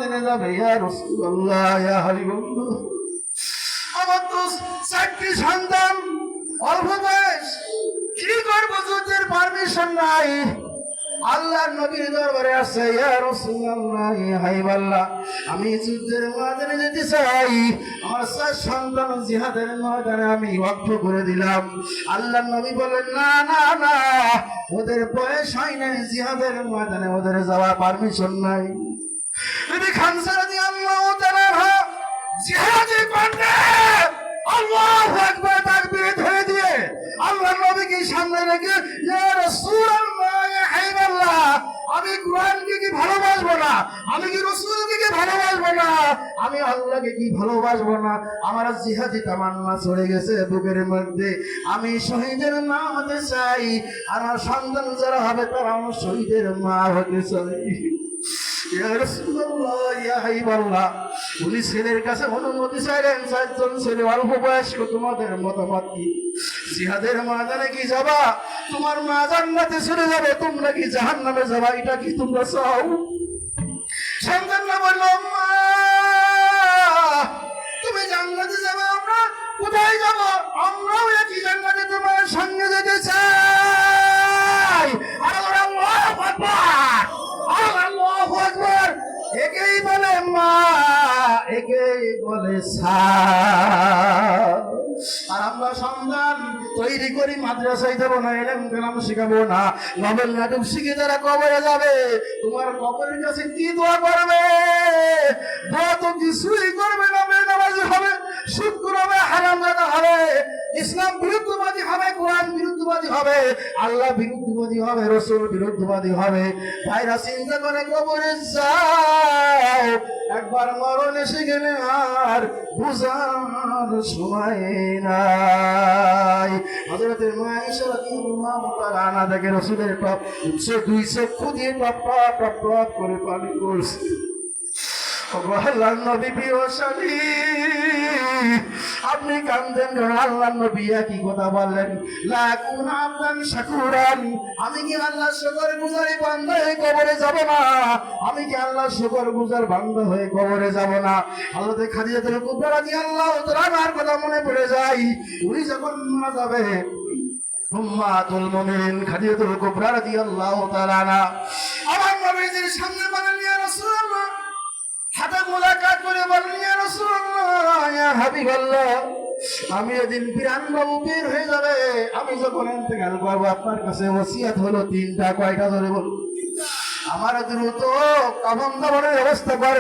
ময়দানে যাবে ইয়া রাসূলুল্লাহ ইয়া হাবিবাল্লাহ। আমার তো 4টি সন্তান, অল্প বয়স, কি করবো? যুদ্ধের পারমিশন নাই। আল্লাহর নবীর দরবারে আসছে, ইয়া রাসূলুল্লাহ ইয়া হাবিবাল্লাহ, আমি যুদ্ধের ময়দানে যেতে চাই। আমার 4 সন্তান জিহাদের ময়দানে আমি ওয়াকফ করে দিলাম। আল্লাহর নবী বলেন, না না না, ওদের বয়স হয় নাই জিহাদের ময়দানে ওদের যাওয়ার পারমিশন নাই। নবী খানসা রাদিয়াল্লাহু তাআলা জিহাদে কন্যা আল্লাহু আকবার তাকবীর ধরে দিয়ে আল্লাহর নবীকে সামনে রেখে, ইয়া রাসূলুল্লাহ ইয়া হাবিবাল্লাহ, আমি কোরআনকে কি ভালোবাসবো না? আমি কি রাসূলকে কি ভালোবাসবো না? আমি আল্লাহকে কি ভালোবাসবো না? আমার জিহাদি তামান্না চলে গেছে বুকের মধ্যে। আমি শহীদের মা হতে চাই। আমার সন্তান যারা হবে তারা আমার শহীদের মা হতে চাই। ইয়া রাসূলুল্লাহ ইয়া হাবিবাল্লাহ, উনি ছেলের কাছে অনুমতি চাইলেন। 4 জন ছেলে অল্প বয়স্ক, তোমাদের মতামত কি? জিহাদের ময়দানে কি যাবা? তোমার মা জান্নাতে চলে যাবে, তোমরা কি জাহান্নামে যাবা? এটা কি তোমরা চাও? সন্তানরা বলল, মা তুমি জান্নাতে যাবে, আমরা কোথায় যাব? আমরাও একই জান্নাতে তোমার সঙ্গে যেতে চাই। আল্লাহু আকবার, আল্লাহু আকবার। একেই বলে মা, একেই বলে আর আমরা সন্তান তৈরি করি, মাদ্রাসায় দেবো না, এলেম কালাম শিখাবো না, নভেল নাটক শিখে তারা কবরে যাবে। তোমার কবরের কাছে কি দোয়া করবে? দোয়া তো কিছুই করবে না। বেনামাজি হবে, শুকর হবে, হারামজাদা হবে, ইসলাম বিরুদ্ধবাদী হবে, কোরআন বিরুদ্ধবাদী হবে, আল্লাহ বিরুদ্ধবাদী হবে, রাসূল বিরুদ্ধবাদী হবে। ভাইরা চিন্তা করে কবরে যাও, একবার মরণ এসে গেলে আর বুঝার সময় নাই। হযরত আয়েশা রাদিয়াল্লাহু তাআলা আনহা দেখে রাসূলের টপ 2 চক্ষু দিয়ে টপ টপ টপ করে পানি পড়ছে। আল্লাহর নবী প্রিয়সালী, আপনি কান্দেন কেন? আল্লাহর নবী কি কথা বললেন? লা কুনা আবদান শাকুরান, আমি কি আল্লাহর শুকরগুজারি বান্দা হয়ে কবরে যাব না? আমি কি আল্লাহর শুকরগুজার বান্দা হয়ে কবরে যাব না? হযরত খাদিজাতুল কুবরা রাদিয়াল্লাহু তাআলা আনহার কথা মনে পড়ে যায়। উনি যখন মারা যাবে, উম্মাতুল মুমিনিন খাদিজাতুল কুবরা রাদিয়াল্লাহু তাআলা আনহা আমার নবীজির সামনে বলেন, ইয়া রাসূলুল্লাহ, হাতে মোলাকাত করে বলেন, ইয়া রাসূলুল্লাহ ইয়া হাবিবাল্লাহ, আমি এদিন প্রাণ বাবু বের হয়ে যাবে, আমি যখন ইন্তেকাল করব আপনার কাছে ওসিয়ত হলো 3টা। কয়টা ধরে বলুন? আমার দ্রুত কাফন দাফনের ব্যবস্থা করে